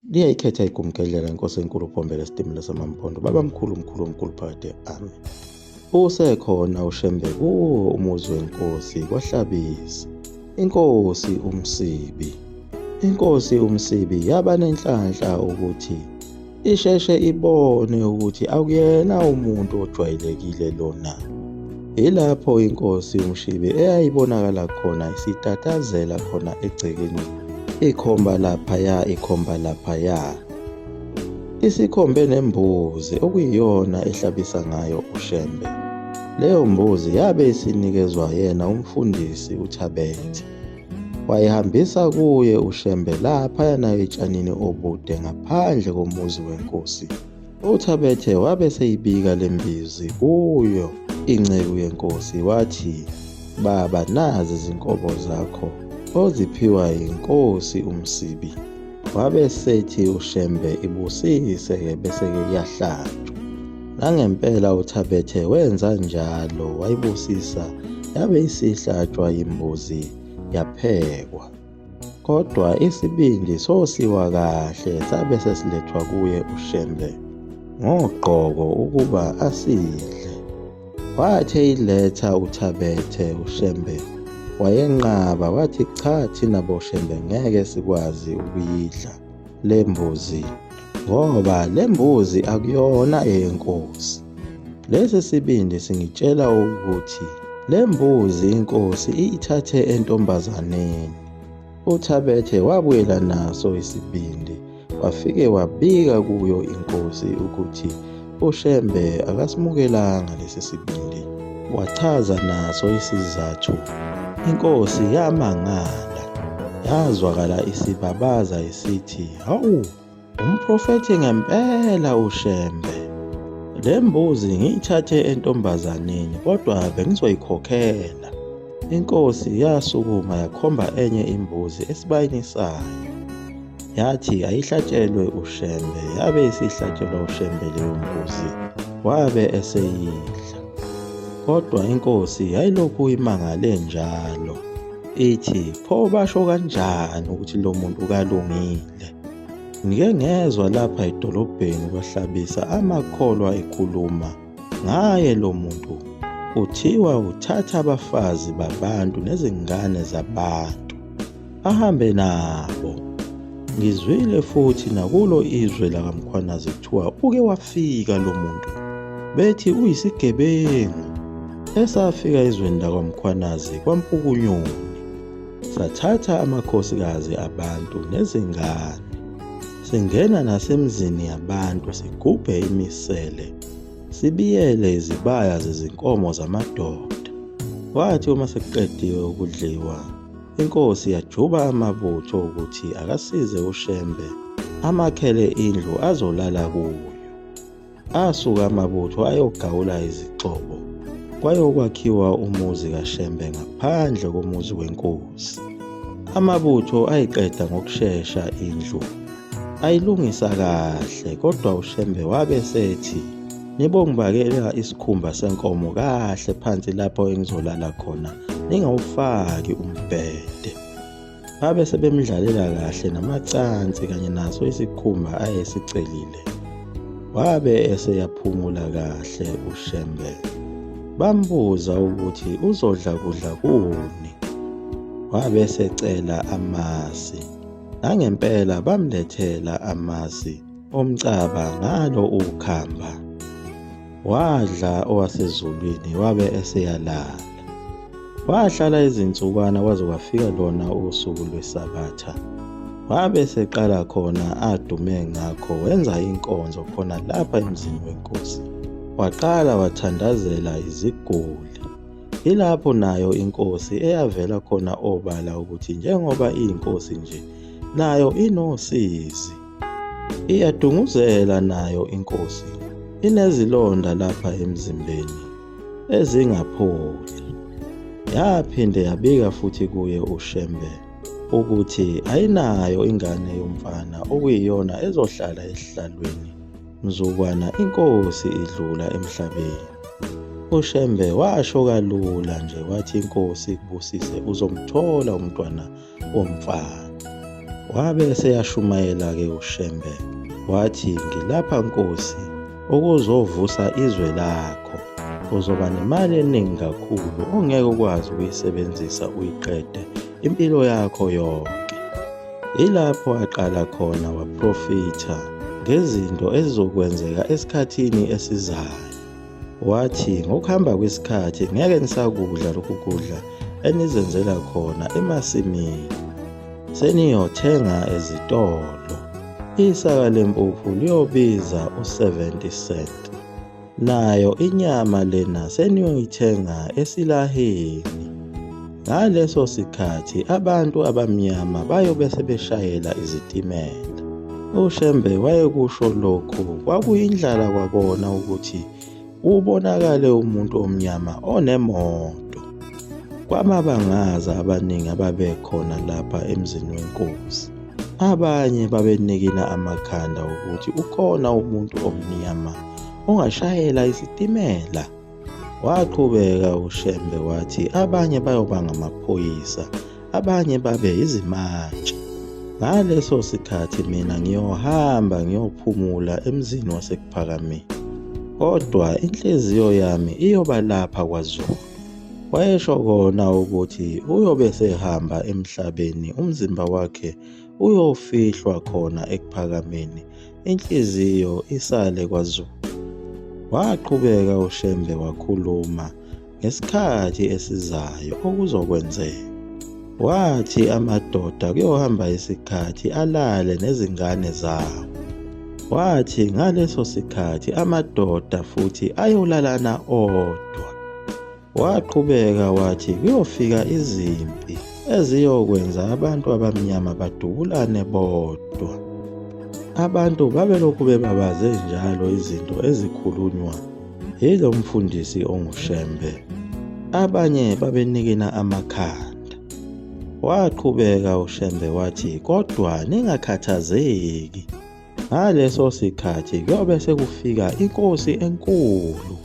Liyayikhetha igumgedlela Nkosi enkulu uBhombela Sitimela samaMpondo, babamkhulu mkhulu omkhulu phakade ami. Usekhona uShembe kuwo umuzi wenkosi kwaHlabisa. Inkosi uMsibi. Inkosi uMsibi yaba nenhlanhla ukuthi isheshe ibone ukuthi akuyena umuntu ojwayelekile lona. Ilapho inkosi uMshibi eyayibonakala khona isitatazela khona egcekeni, ikhomba laphaya, ikhomba laphaya. Isikhombe nembuzi okuyiyona ehlabisa ngayo uShembe. Leyo mbuzi yabe isinikezwa yena umfundisi uThabethe. Wayihambisa kuye uShembe laphayana etshanini obude ngaphandle komuzi wenkosi. UThabethe wabe seyibika le mbizi kuyo inceku yenkosi wathi, "Baba, nazi izinkomo zakho oziphiwa yinkosi uMsibi." Wabe sethi uShembe ibusise-ke bese-ke iyahlatshwa. Nangempela uThabethe wenza njalo, wayibusisa yabe isihlatshwa imbuzi yaphekwa. Kodwa isibindi sosiwa kahle sabe sesilethwa kuye uShembe ngogqoko ukuba asidle. Wathi eyiletha uThabethe uShembe wayenqaba wathi, "Cha, thina boShembe ngeke sikwazi ukuyidla le mbuzi ngoba le mbuzi akuyona eyenkosi. Lesi sibindi singitshela ukuthi le mbuzi inkosi iyithathe entombazaneni." uThabethe wabuyela naso isibindi wafike wabika kuyo inkosi ukuthi uShembe akasimukelanga lesi sibindi. Wachaza naso isizathu. Inkosi yamangala, yazwakala isibabaza isithi, "Hawu, umprofethi ngempela uShembe. Le mbuzi ngiyithathe entombazaneni kodwa bengizoyikhokhela." Inkosi yasukuma yakhomba enye imbuzi esibayeni sayo. Yathi ayihlatshelwe uShembe, yabe isihlatshelwa uShembe leyo mbuzi, wabe eseyidla. Kodwa inkosi yayilokhu imangale njalo, ithi, "Pho basho kanjani ukuthi lo muntu kalungile? Ngike ngezwa lapha edolobheni kwaHlabisa amakholwa ekhuluma ngaye lo muntu. Kuthiwa uthatha abafazi babantu nezingane zabantu ahambe nabo. Ngizwile futhi nakulo izwe lakaMkhwanazi kuthiwa uke wafika lo muntu, bethi uyisigebengu esafika ezweni lakwaMkhwanazi kwaMpukunyoni. Sathatha amakhosikazi abantu nezingane, singena nasemzini yabantu sigubhe imisele, sibiyele izibaya zezinkomo zamadoda." Wathi uma sekuqediwe ukudliwa, inkosi yajuba amabutho ukuthi akasize uShembe amakhele indlu azolala kuyo. Asuka amabutho ayogawula izixobo, kwayokwakhiwa umuzi kaShembe ngaphandle komuzi wenkosi. Amabutho ayiqeda ngokushesha indlu, ayilungisa kahle, kodwa uShembe wabe sethi, "Nibongibakela isikhumba senkomo kahle phansi lapho engizolala khona, ningawufaki umbhede." Babe sebemdlalela kahle namacansi kanye naso isikhumba ayesicelile. Wabe eseyaphumula kahle uShembe. Bambuza ukuthi uzodla kudla kuni. Wabe esecela amasi. Nangempela bamlethela amasi omcaba ngalo ukhamba. Wadla owasezulwini wabe eseyalala. Wahlala izinsukwana kwaze kwafika lona usuku lweSabatha. Wabe seqala khona adume ngakho wenza inkonzo khona lapha emzini wenkosi. Waqala wathandazela iziguli. Ilapho nayo inkosi eyavela khona obala ukuthi njengoba iyinkosi nje, nayo inosizi. Iyadunguzela nayo inkosi. Inezilonda lapha emzimbeni ezingapholi. Yaphinde yabika futhi kuye uShembe ukuthi ayinayo ingane yomfana okuyiyona ezohlala esihlalweni mzukwana inkosi idlula emhlabeni. uShembe washo kalula nje wathi inkosi ikubusise uzomthola umntwana womfana. wabe seyashumayela-ke uShembe wathi, ngilapha Nkosi ukuzovusa izwe lakho. Uzoba nemali eningi kakhulu ongeke ukwazi ukuyisebenzisa uyiqede impilo yakho yonke. Ilapho aqala khona waprofitha ngezinto ezizokwenzeka esikhathini esizayo. Wathi, ngokuhamba kwesikhathi ngeke nisakudla lokhu kudla enizenzela khona emasimini, seniyothenga ezitolo. Isaka lempuphu liyobiza u-70 cent. Nayo inyama lena seniyoyithenga esilaheni. Ngaleso sikhathi abantu abamnyama bayobe sebeshayela izitimela. uShembe wayekusho lokhu kwakuyindlala kwakona ukuthi ubonakale umuntu omnyama onemoto. Kwamabangaza abaningi ababekhona lapha emzini wenkosi. Abanye babenikina amakhanda ukuthi ukhona umuntu omnyama ongashayela isitimela. Waqhubeka uShembe wathi abanye bayoba ngamaphoyisa, abanye babe izimantshi. Ngaleso sikhathi mina ngiyohamba ngiyophumula emzini waseKuphakameni, kodwa inhliziyo yami iyoba lapha kwaZulu. Wayesho kona ukuthi uyobe sehamba emhlabeni, umzimba wakhe uyofihlwa khona eKuphakameni, inhliziyo isale kwaZulu. Waqhubeka uShembe wakhuluma ngesikhathi esizayo okuzokwenzeka. Wathi amadoda kuyohamba isikhathi alale nezingane zawo. Wathi ngaleso sikhathi amadoda futhi ayolalana odwa. Waqhubeka wathi kuyofika izimpi eziyokwenza abantu abamnyama badubulane bodwa. Abantu babelokhu bebabaze njalo izinto ezikhulunywa yilo mfundisi onguShembe. Abanye babenikina amakhanda. Waqhubeka uShembe wathi, kodwa ningakhathazeki. Ngaleso sikhathi kuyobe sekufika inkosi enkulu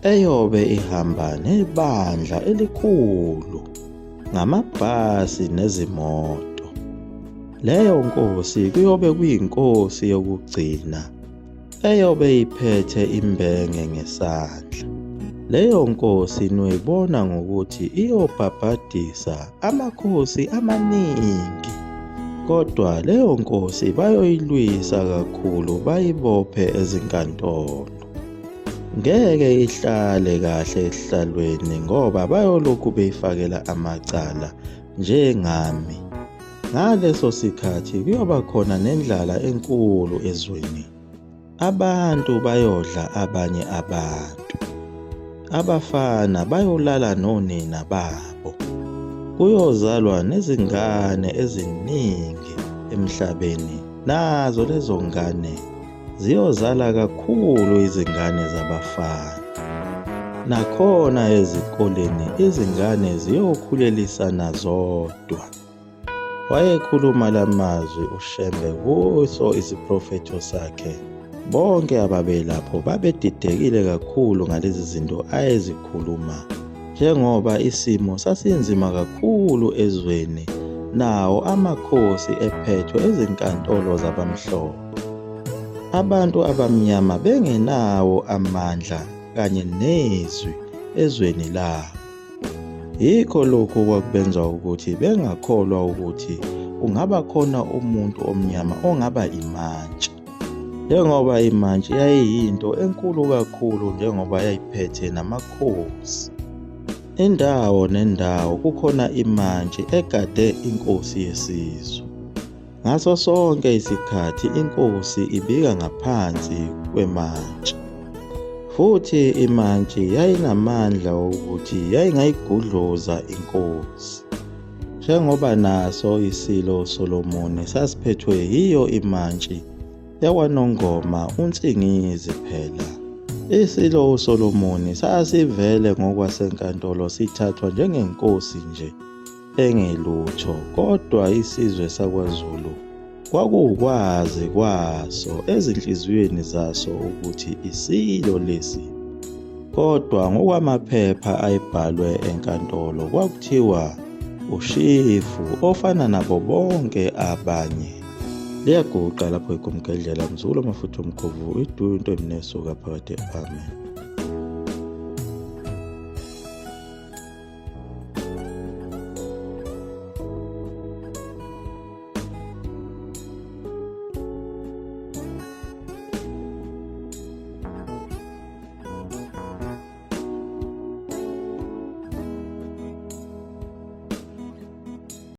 eyobe ihamba nebandla elikhulu ngamabhasi nezimoto. Leyo nkosi kuyobe kuyinkosi yokugcina eyobe iphethe imbenge ngesandla. Leyo nkosi noyibona ngokuthi iyobhabhadisa amakhosi amaningi, kodwa leyo nkosi bayoyilwisa kakhulu bayibophe ezinkantolo. Ngeke ihlale kahle esihlalweni ngoba bayolokhu beyifakela amacala njengami. Ngaleso sikhathi kuyoba khona nendlala enkulu ezweni. Abantu bayodla abanye abantu. Abafana bayolala nonina babo. Kuyozalwa nezingane eziningi emhlabeni. Nazo lezo ngane ziyozala kakhulu izingane zabafana. Nakhona ezikoleni izingane ziyokhulelisana zodwa. Wayekhuluma lamazwi uShembe kuso isiprofetho sakhe. Bonke ababelapho babedidekile kakhulu ngalezi zinto ayezikhuluma, njengoba isimo sasinzima kakhulu ezweni, nawo amakhosi ephethwe ezinkantolo zabamhlophe. Abantu abamnyama bengenawo amandla kanye nezwi ezweni labo. Yikho lokhu kwakubenza ukuthi bengakholwa ukuthi ungaba khona umuntu omnyama ongaba imantshi. Njengoba imantshi yayiyinto enkulu kakhulu njengoba yayiphethe namakhosi. Indawo nendawo kukhona imantshi egade inkosi yesizwe. Ngaso sonke isikhathi inkosi ibika ngaphansi kwemantshi. Futhi imantshi yayinamandla ukuthi yayingayigudluza inkosi. Njengoba naso isilo Solomoni sasiphethwe yiyo imantshi yakwaNongoma uNtsingizi phela. Isilo uSolomoni sasivele ngokwasenkantolo sithathwa njengenkosi nje engelutho, kodwa isizwe sakwaZulu kwakuwukwazi kwaso ezinhliziyweni zaso ukuthi isilo lesi. Kodwa ngokwamaphepha ayibhalwe enkantolo kwakuthiwa uShifu ofana nabo bonke abanye liyaguqa lapho igumgedlela mzulo amafutha omkhovu iduyo into emnesuka phakade. Amen.